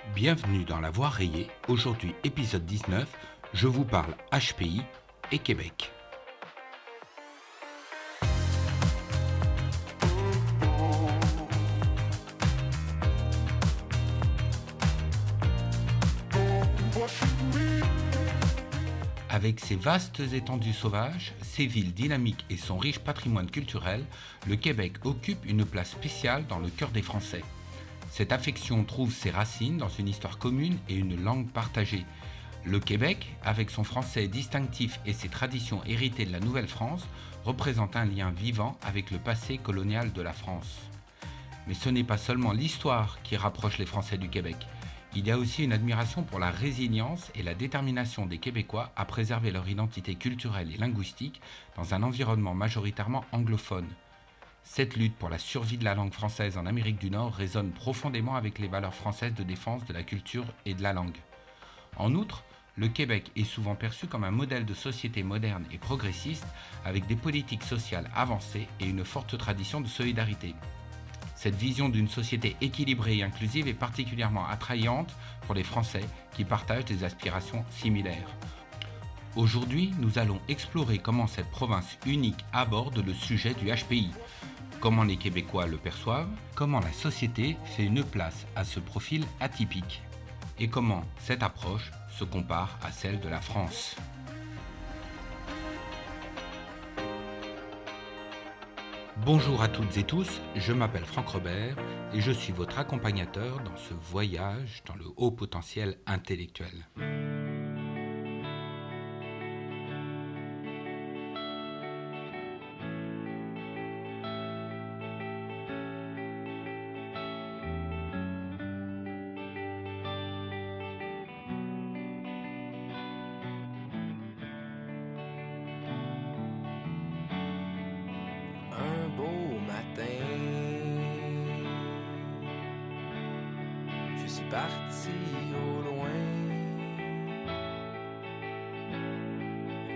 Bienvenue dans La Voix rayée. Aujourd'hui, épisode 19, je vous parle HPI et Québec. Avec ses vastes étendues sauvages, ses villes dynamiques et son riche patrimoine culturel, le Québec occupe une place spéciale dans le cœur des Français. Cette affection trouve ses racines dans une histoire commune et une langue partagée. Le Québec, avec son français distinctif et ses traditions héritées de la Nouvelle-France, représente un lien vivant avec le passé colonial de la France. Mais ce n'est pas seulement l'histoire qui rapproche les Français du Québec. Il y a aussi une admiration pour la résilience et la détermination des Québécois à préserver leur identité culturelle et linguistique dans un environnement majoritairement anglophone. Cette lutte pour la survie de la langue française en Amérique du Nord résonne profondément avec les valeurs françaises de défense de la culture et de la langue. En outre, le Québec est souvent perçu comme un modèle de société moderne et progressiste avec des politiques sociales avancées et une forte tradition de solidarité. Cette vision d'une société équilibrée et inclusive est particulièrement attrayante pour les Français qui partagent des aspirations similaires. Aujourd'hui, nous allons explorer comment cette province unique aborde le sujet du HPI, comment les Québécois le perçoivent, comment la société fait une place à ce profil atypique, et comment cette approche se compare à celle de la France. Bonjour à toutes et tous, je m'appelle Franck Robert et je suis votre accompagnateur dans ce voyage dans le haut potentiel intellectuel. Un beau matin, je suis parti au loin,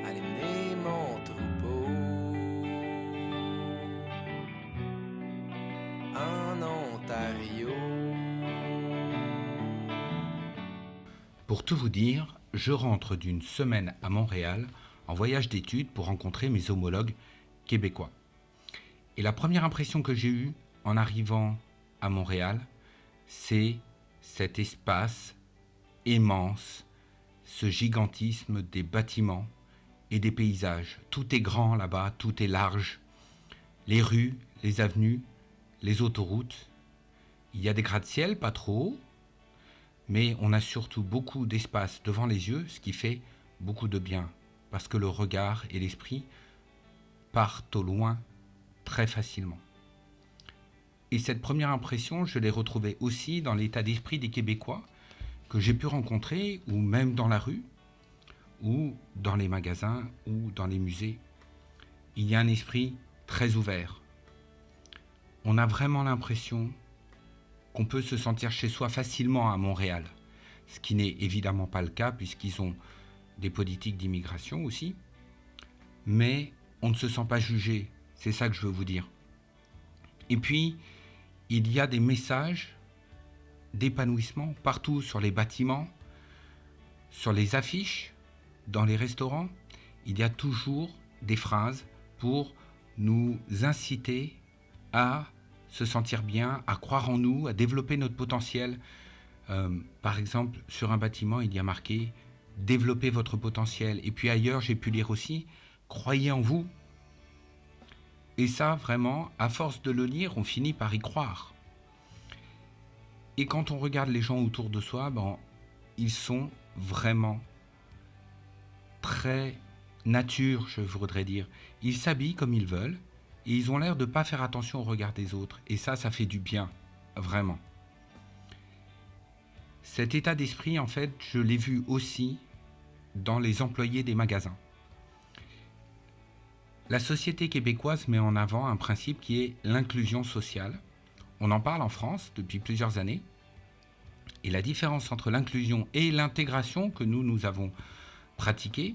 aller mener mon troupeau en Ontario. Pour tout vous dire, je rentre d'une semaine à Montréal en voyage d'études pour rencontrer mes homologues québécois. Et la première impression que j'ai eue en arrivant à Montréal, c'est cet espace immense, ce gigantisme des bâtiments et des paysages. Tout est grand là-bas, tout est large. Les rues, les avenues, les autoroutes. Il y a des gratte-ciel, pas trop haut, mais on a surtout beaucoup d'espace devant les yeux, ce qui fait beaucoup de bien, parce que le regard et l'esprit partent au loin très facilement. Et cette première impression, je l'ai retrouvée aussi dans l'état d'esprit des Québécois que j'ai pu rencontrer, ou même dans la rue, ou dans les magasins, ou dans les musées. Il y a un esprit très ouvert. On a vraiment l'impression qu'on peut se sentir chez soi facilement à Montréal, ce qui n'est évidemment pas le cas puisqu'ils ont des politiques d'immigration aussi, mais on ne se sent pas jugé. C'est ça que je veux vous dire. Et puis, il y a des messages d'épanouissement partout sur les bâtiments, sur les affiches, dans les restaurants. Il y a toujours des phrases pour nous inciter à se sentir bien, à croire en nous, à développer notre potentiel. Par exemple, sur un bâtiment, il y a marqué « Développez votre potentiel ». Et puis ailleurs, j'ai pu lire aussi « Croyez en vous ». Et ça, vraiment, à force de le lire, on finit par y croire. Et quand on regarde les gens autour de soi, ils sont vraiment très nature, je voudrais dire. Ils s'habillent comme ils veulent et ils ont l'air de ne pas faire attention au regard des autres. Et ça fait du bien, vraiment. Cet état d'esprit, en fait, je l'ai vu aussi dans les employés des magasins. La société québécoise met en avant un principe qui est l'inclusion sociale. On en parle en France depuis plusieurs années. Et la différence entre l'inclusion et l'intégration que nous avons pratiquée,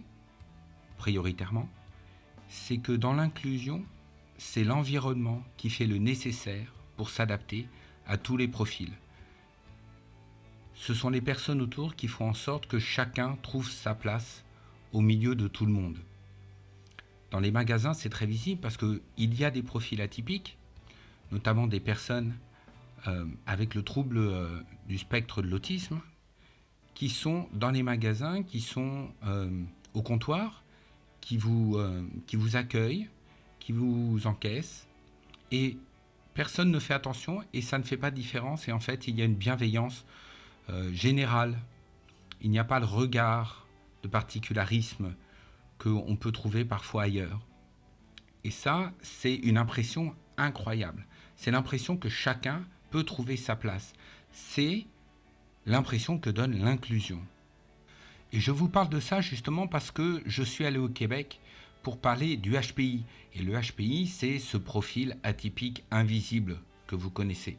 prioritairement, c'est que dans l'inclusion, c'est l'environnement qui fait le nécessaire pour s'adapter à tous les profils. Ce ce sont les personnes autour qui font en sorte que chacun trouve sa place au milieu de tout le monde. Dans les magasins, c'est très visible parce qu'il y a des profils atypiques, notamment des personnes avec le trouble du spectre de l'autisme, qui sont dans les magasins, qui sont au comptoir, qui vous accueillent, qui vous encaissent, et personne ne fait attention et ça ne fait pas de différence. Et en fait, il y a une bienveillance générale. Il n'y a pas le regard de particularisme qu'on peut trouver parfois ailleurs. Et ça, c'est une impression incroyable. C'est l'impression que chacun peut trouver sa place. C'est l'impression que donne l'inclusion. Et je vous parle de ça justement parce que je suis allé au Québec pour parler du HPI. Et le HPI, c'est ce profil atypique invisible que vous connaissez.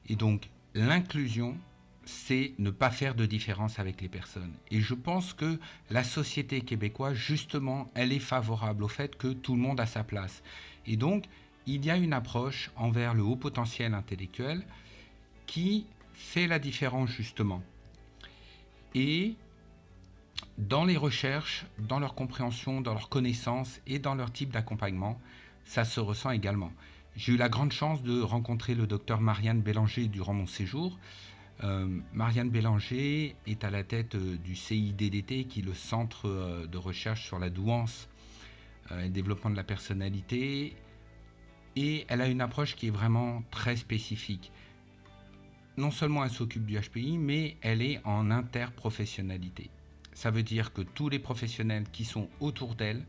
Et donc, l'inclusion, c'est ne pas faire de différence avec les personnes. Et je pense que la société québécoise, justement, elle est favorable au fait que tout le monde a sa place. Et donc, il y a une approche envers le haut potentiel intellectuel qui fait la différence, justement. Et dans les recherches, dans leur compréhension, dans leur connaissance et dans leur type d'accompagnement, ça se ressent également. J'ai eu la grande chance de rencontrer le docteur Marianne Bélanger durant mon séjour. Marianne Bélanger est à la tête du CIDDT, qui est le centre de recherche sur la douance et le développement de la personnalité. Et elle a une approche qui est vraiment très spécifique. Non seulement elle s'occupe du HPI, mais elle est en interprofessionnalité. Ça veut dire que tous les professionnels qui sont autour d'elle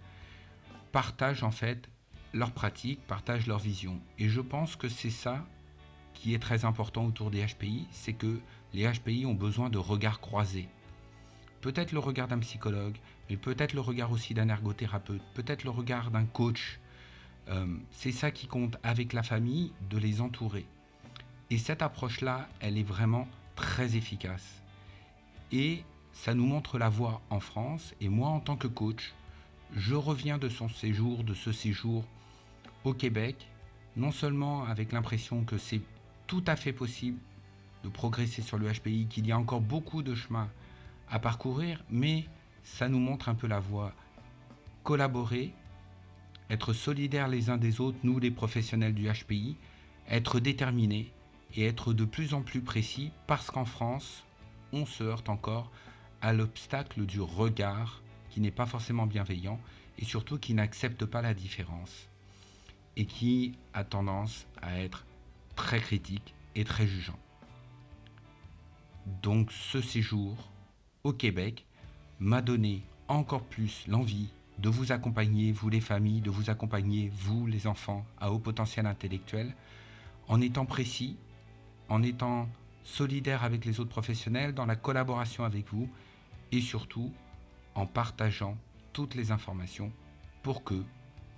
partagent en fait leur pratique, partagent leur vision. Et je pense que c'est ça qui est très important autour des HPI, c'est que les HPI ont besoin de regards croisés. Peut-être le regard d'un psychologue, mais peut-être le regard aussi d'un ergothérapeute, peut-être le regard d'un coach. C'est ça qui compte avec la famille, de les entourer. Et cette approche-là, elle est vraiment très efficace. Et ça nous montre la voie en France. Et moi, en tant que coach, je reviens de ce séjour au Québec, non seulement avec l'impression que c'est tout à fait possible de progresser sur le HPI, qu'il y a encore beaucoup de chemin à parcourir, mais ça nous montre un peu la voie. Collaborer, être solidaires les uns des autres, nous les professionnels du HPI, être déterminés et être de plus en plus précis, parce qu'en France, on se heurte encore à l'obstacle du regard qui n'est pas forcément bienveillant et surtout qui n'accepte pas la différence et qui a tendance à être très critique et très jugeant. Donc ce séjour au Québec m'a donné encore plus l'envie de vous accompagner, vous les familles, de vous accompagner, vous les enfants, à haut potentiel intellectuel, en étant précis, en étant solidaire avec les autres professionnels, dans la collaboration avec vous, et surtout en partageant toutes les informations pour que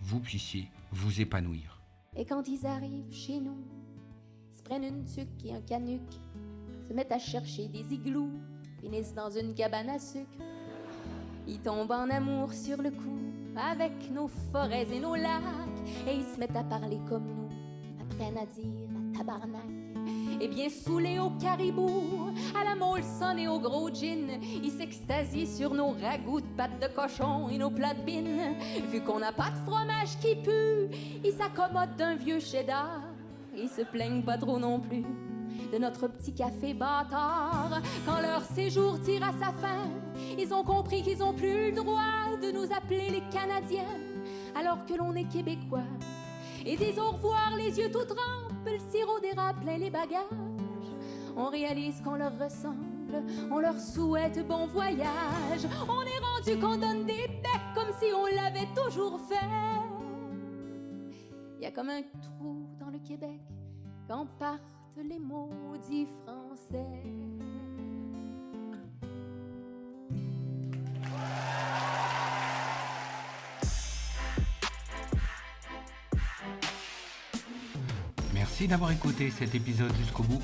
vous puissiez vous épanouir. Et quand ils arrivent chez nous, ils se prennent une tuque et un canuc, se mettent à chercher des igloos, finissent dans une cabane à sucre. Ils tombent en amour sur le coup avec nos forêts et nos lacs, et ils se mettent à parler comme nous, apprennent à dire à tabarnak. Et bien saoulés au caribou, à la Molson et au gros gin, ils s'extasient sur nos ragoûts de pâtes de cochon et nos plats de bine. Vu qu'on n'a pas de fromage qui pue, ils s'accommodent d'un vieux cheddar. Ils se plaignent pas trop non plus de notre petit café bâtard. Quand leur séjour tire à sa fin, ils ont compris qu'ils ont plus le droit de nous appeler les Canadiens, alors que l'on est Québécois. Et disent au revoir les yeux tout trempes, le sirop d'érable plein les bagages. On réalise qu'on leur ressemble, on leur souhaite bon voyage. On est rendu qu'on donne des becs comme si on l'avait toujours fait. Y a comme un trou dans le Québec quand partent les maudits Français. Merci d'avoir écouté cet épisode jusqu'au bout.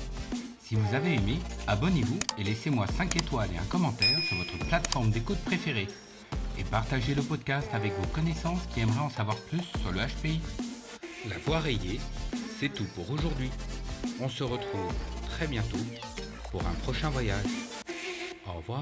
Si vous avez aimé, abonnez-vous et laissez-moi 5 étoiles et un commentaire sur votre plateforme d'écoute préférée. Et partagez le podcast avec vos connaissances qui aimeraient en savoir plus sur le HPI. La voix rayée, c'est tout pour aujourd'hui. On se retrouve très bientôt pour pour un prochain voyage. Au revoir.